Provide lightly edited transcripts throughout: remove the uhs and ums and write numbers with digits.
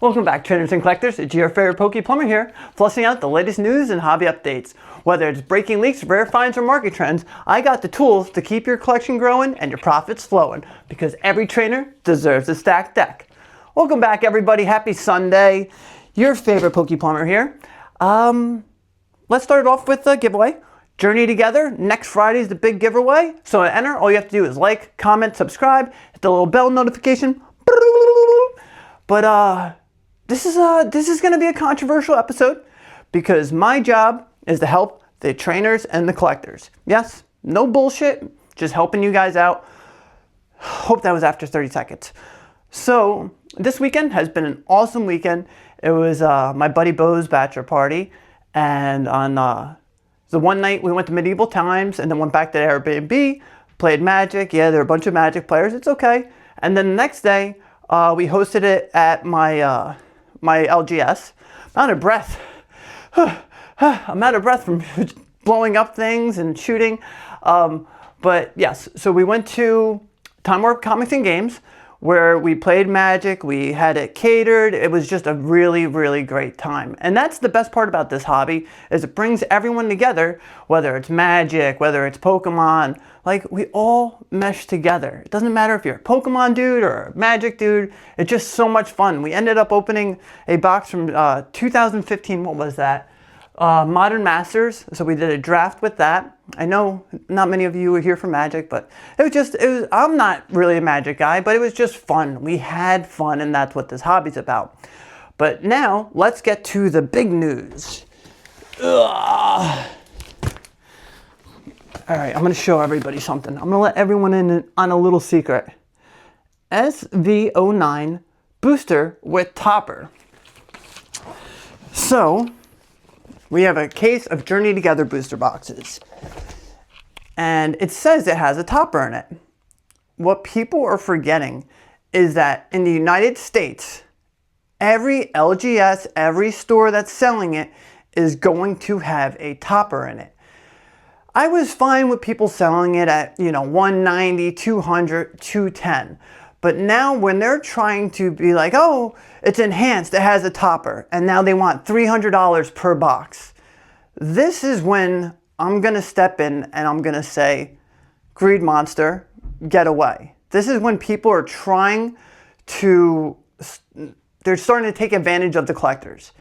Welcome back, trainers and collectors. It's your favorite Poke Plumber here, flushing out the latest news and hobby updates. Whether it's breaking leaks, rare finds, or market trends, I got the tools to keep your collection growing and your profits flowing, because every trainer deserves a stacked deck. Welcome back, everybody. Happy Sunday. Your favorite Poke Plumber here. Let's start it off with a giveaway. Journey Together. Next Friday is the big giveaway. So to enter, all you have to do is like, comment, subscribe, hit the little bell notification. But this is going to be a controversial episode because my job is to help the trainers and the collectors. Yes, no bullshit, just helping you guys out. Hope that was after 30 seconds. So this weekend has been an awesome weekend. It was my buddy Bo's bachelor party, and on the one night we went to Medieval Times and then went back to the Airbnb, played Magic. Yeah, there are a bunch of Magic players. It's okay. And then the next day we hosted it at my my LGS. I'm out of breath. I'm out of breath from blowing up things and shooting. But yes, so we went to Time Warp Comics and Games where we played Magic. We had it catered. It was just a really, really great time. And that's the best part about this hobby, is it brings everyone together, whether it's Magic, whether it's Pokemon. Like, we all mesh together. It doesn't matter if you're a Pokemon dude or a Magic dude. It's just so much fun. We ended up opening a box from 2015. What was that? Modern Masters. So we did a draft with that. I know not many of you were here for Magic, but I'm not really a Magic guy, but it was just fun. We had fun, and that's what this hobby's about. But now let's get to the big news. Ugh. All right, I'm going to show everybody something. I'm going to let everyone in on a little secret. SV09 booster with topper. So we have a case of Journey Together booster boxes. And it says it has a topper in it. What people are forgetting is that in the United States, every LGS, every store that's selling it is going to have a topper in it. I was fine with people selling it at, $190, $200, $210. But now when they're trying to be like, oh, it's enhanced, it has a topper, and now they want $300 per box. This is when I'm going to step in and I'm going to say, greed monster, get away. This is when people are they're starting to take advantage of the collectors.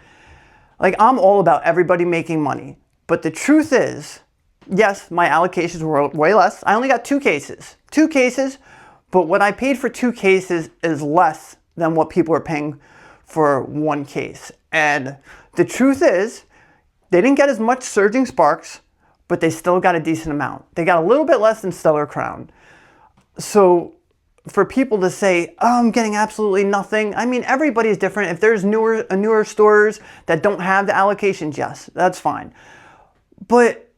Like, I'm all about everybody making money. But the truth is, yes, my allocations were way less. I only got 2 cases. 2 cases, but what I paid for 2 cases is less than what people are paying for 1 case. And the truth is, they didn't get as much Surging Sparks, but they still got a decent amount. They got a little bit less than Stellar Crown. So for people to say, oh, I'm getting absolutely nothing. I mean, everybody's different. If there's newer stores that don't have the allocations, yes, that's fine. But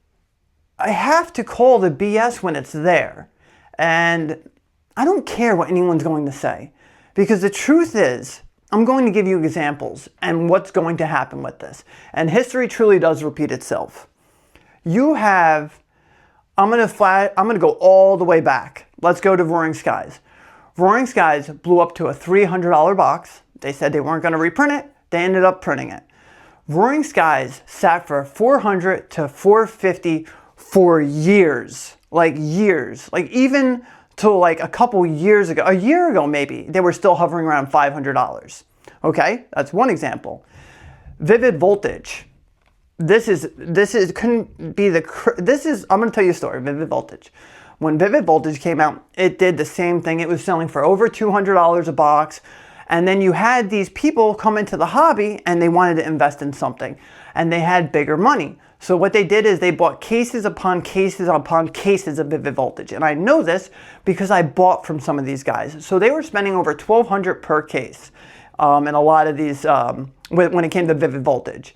I have to call the BS when it's there. And I don't care what anyone's going to say. Because the truth is, I'm going to give you examples and what's going to happen with this. And history truly does repeat itself. You have, I'm going to go all the way back. Let's go to Roaring Skies. Roaring Skies blew up to a $300 box. They said they weren't going to reprint it. They ended up printing it. Roaring Skies sat for $400 to $450 for years. Like even till like a couple years ago, a year ago maybe, they were still hovering around $500. Okay, that's one example. Vivid Voltage. I'm going to tell you a story, Vivid Voltage. When Vivid Voltage came out, it did the same thing. It was selling for over $200 a box. And then you had these people come into the hobby and they wanted to invest in something. And they had bigger money. So what they did is they bought cases upon cases upon cases of Vivid Voltage. And I know this because I bought from some of these guys. So they were spending over $1,200 per case in a lot of these when it came to Vivid Voltage.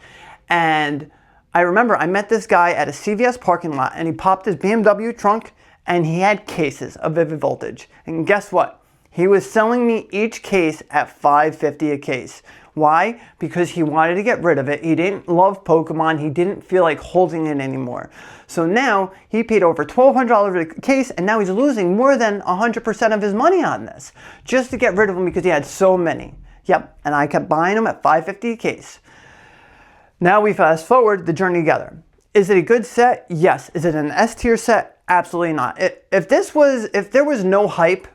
And I remember I met this guy at a CVS parking lot and he popped his BMW trunk and he had cases of Vivid Voltage. And guess what? He was selling me each case at $5.50 a case. Why? Because he wanted to get rid of it. He didn't love Pokemon. He didn't feel like holding it anymore. So now he paid over $1,200 a case, and now he's losing more than 100% of his money on this just to get rid of them because he had so many. Yep, and I kept buying them at $5.50 a case. Now we fast forward the journey together. Is it a good set? Yes. Is it an S tier set? Absolutely not. If there was no hype,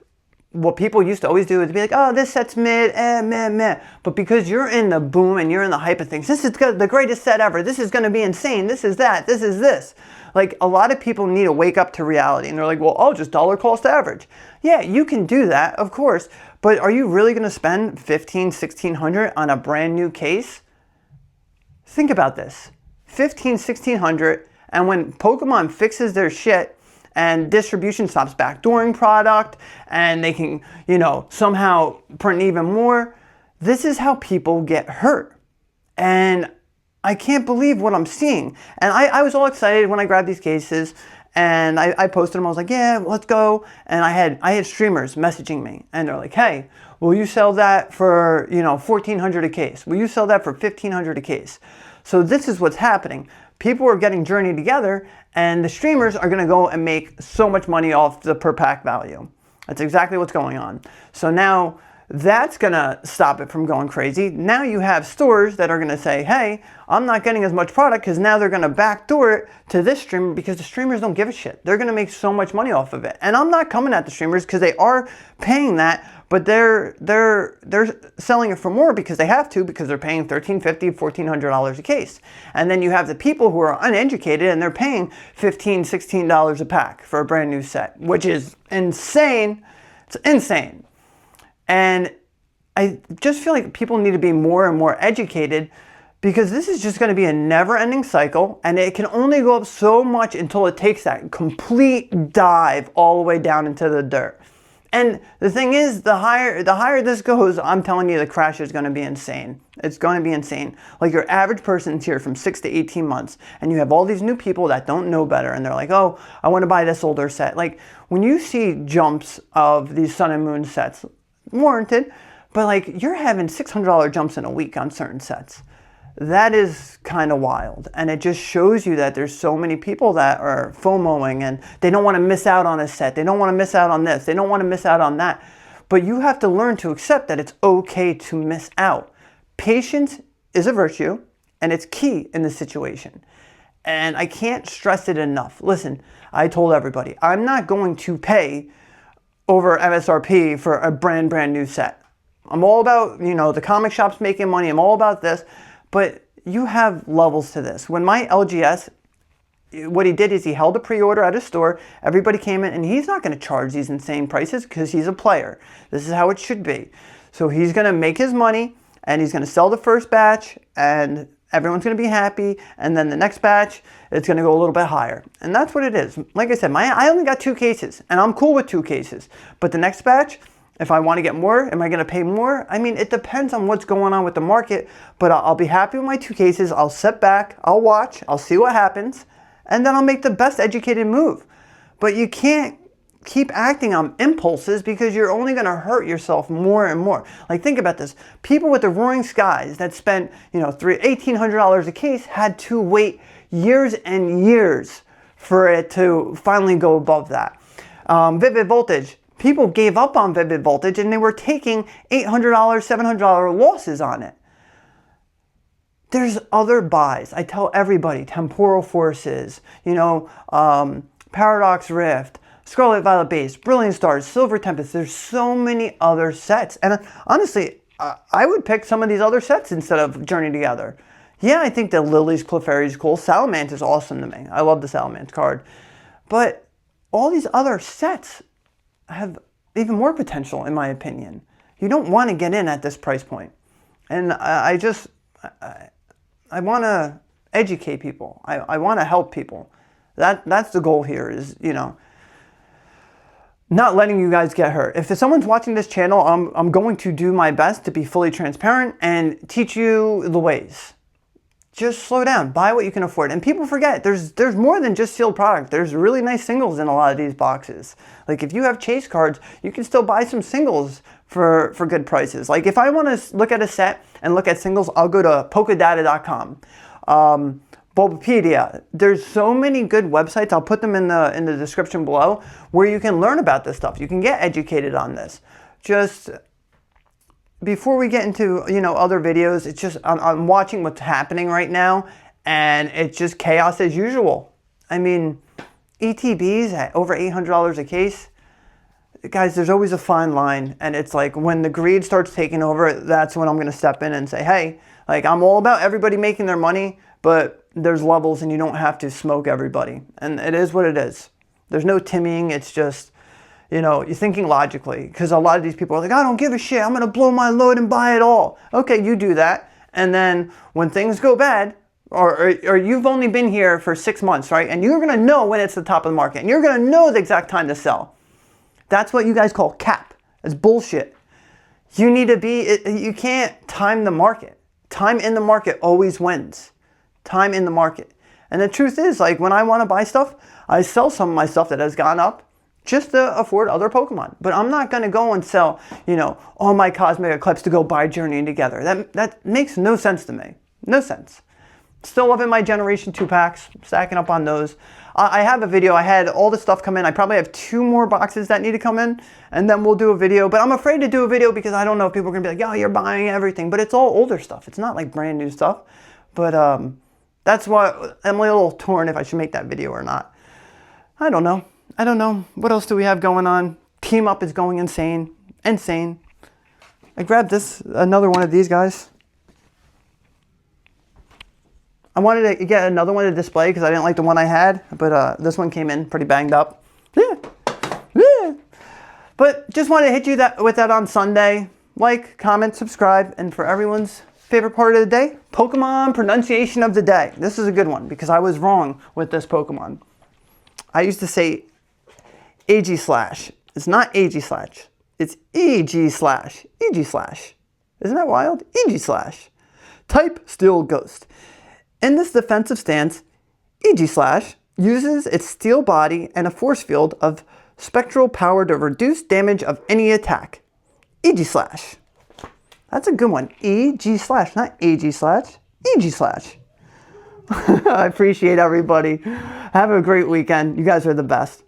what people used to always do is be like, oh, this set's mid, meh. But because you're in the boom and you're in the hype of things, this is the greatest set ever. This is going to be insane. This is that. This is this. Like, a lot of people need to wake up to reality. And they're like, well, I'll just dollar cost average. Yeah, you can do that, of course. But are you really going to spend $1,500, $1,600 on a brand new case? Think about this. $1,500, $1,600, and when Pokemon fixes their shit and distribution stops backdooring product and they can, somehow print even more, this is how people get hurt. And I can't believe what I'm seeing. And I was all excited when I grabbed these cases, and I posted them. I was like, yeah, let's go. And I had streamers messaging me, and they're like, hey, will you sell that for, $1,400 a case? Will you sell that for $1,500 a case? So this is what's happening. People are getting Journey together, and the streamers are going to go and make so much money off the per pack value. That's exactly what's going on. So now that's going to stop it from going crazy. Now you have stores that are going to say, hey, I'm not getting as much product, because now they're going to backdoor it to this streamer, because the streamers don't give a shit. They're going to make so much money off of it. And I'm not coming at the streamers, because they are paying that, but they're selling it for more because they have to, because they're paying $1,350, $1,400 a case. And then you have the people who are uneducated, and they're paying $15, $16 a pack for a brand new set, which is insane. It's insane. And I just feel like people need to be more and more educated, because this is just going to be a never-ending cycle, and it can only go up so much until it takes that complete dive all the way down into the dirt. And the thing is, the higher this goes, I'm telling you, the crash is going to be insane. It's going to be insane. Like, your average person's here from 6 to 18 months, and you have all these new people that don't know better, and they're like, oh, I want to buy this older set. Like, when you see jumps of these Sun and Moon sets, warranted, but like, you're having $600 jumps in a week on certain sets. That is kind of wild, and it just shows you that there's so many people that are FOMOing, and they don't want to miss out on a set. They don't want to miss out on this. They don't want to miss out on that. But you have to learn to accept that it's okay to miss out. Patience is a virtue, and it's key in this situation. And I can't stress it enough. Listen, I told everybody, I'm not going to pay over MSRP for a brand new set. I'm all about, the comic shops making money. I'm all about this. But you have levels to this. When my LGS, what he did is he held a pre-order at a store. Everybody came in, and he's not going to charge these insane prices, because he's a player. This is how it should be. So he's going to make his money, and he's going to sell the first batch, and everyone's going to be happy. And then the next batch, it's going to go a little bit higher. And that's what it is. Like I said, I only got 2 cases, and I'm cool with 2 cases. But the next batch, if I want to get more, am I going to pay more? I mean, it depends on what's going on with the market, but I'll be happy with my 2 cases. I'll sit back, I'll watch, I'll see what happens, and then I'll make the best educated move. But you can't keep acting on impulses, because you're only going to hurt yourself more and more. Like, think about this. People with the Roaring Skies that spent, $1,800 a case had to wait years and years for it to finally go above that. Vivid Voltage. People gave up on Vivid Voltage, and they were taking $800, $700 losses on it. There's other buys. I tell everybody, Temporal Forces, Paradox Rift, Scarlet Violet Base, Brilliant Stars, Silver Tempest. There's so many other sets. And honestly, I would pick some of these other sets instead of Journey Together. Yeah, I think that Lily's Clefairy is cool. Salamence is awesome to me. I love the Salamence card. But all these other sets have even more potential, in my opinion. You don't want to get in at this price point. And I want to educate people. I want to help people. That's the goal here, is, not letting you guys get hurt. If someone's watching this channel, I'm going to do my best to be fully transparent and teach you the ways. Just slow down, buy what you can afford. And people forget, there's more than just sealed product. There's really nice singles in a lot of these boxes. Like, if you have chase cards, you can still buy some singles for good prices. Like, if I want to look at a set and look at singles, I'll go to Polkadata.com. Bulbapedia. There's so many good websites. I'll put them in the description below, where you can learn about this stuff. You can get educated on this. Just before we get into, other videos, it's just, I'm watching what's happening right now, and it's just chaos as usual. I mean, ETBs at over $800 a case. Guys, there's always a fine line, and it's like when the greed starts taking over, that's when I'm going to step in and say, hey, like, I'm all about everybody making their money, but there's levels and you don't have to smoke everybody. And it is what it is. There's no timmying. It's just, you're thinking logically, because a lot of these people are like, I don't give a shit. I'm going to blow my load and buy it all. Okay, you do that. And then when things go bad, or you've only been here for 6 months, right? And you're going to know when it's the top of the market, and you're going to know the exact time to sell. That's what you guys call cap. It's bullshit. You need to you can't time the market. Time in the market always wins. Time in the market. And the truth is, like, when I want to buy stuff, I sell some of my stuff that has gone up just to afford other Pokemon. But I'm not going to go and sell, all my Cosmic Eclipse to go buy Journey together. That makes no sense to me. No sense. Still loving my Generation 2 packs, stacking up on those. I have a video. I had all the stuff come in. I probably have 2 more boxes that need to come in, and then we'll do a video. But I'm afraid to do a video because I don't know if people are going to be like, oh, you're buying everything. But it's all older stuff. It's not like brand new stuff. But that's why I'm a little torn if I should make that video or not. I don't know. What else do we have going on? Team Up is going insane. I grabbed another one of these guys. I wanted to get another one to display because I didn't like the one I had, but this one came in pretty banged up. Yeah. But just wanted to hit you with that on Sunday. Like, comment, subscribe, and for everyone's favorite part of the day, Pokemon pronunciation of the day. This is a good one because I was wrong with this Pokemon. I used to say Aegislash. It's not Aegislash. It's Aegislash. Aegislash. Isn't that wild? Aegislash. Type Steel Ghost. In this defensive stance, Aegislash uses its steel body and a force field of spectral power to reduce damage of any attack. Aegislash. That's a good one. Aegislash, not Aegislash. Aegislash. I appreciate everybody. Have a great weekend. You guys are the best.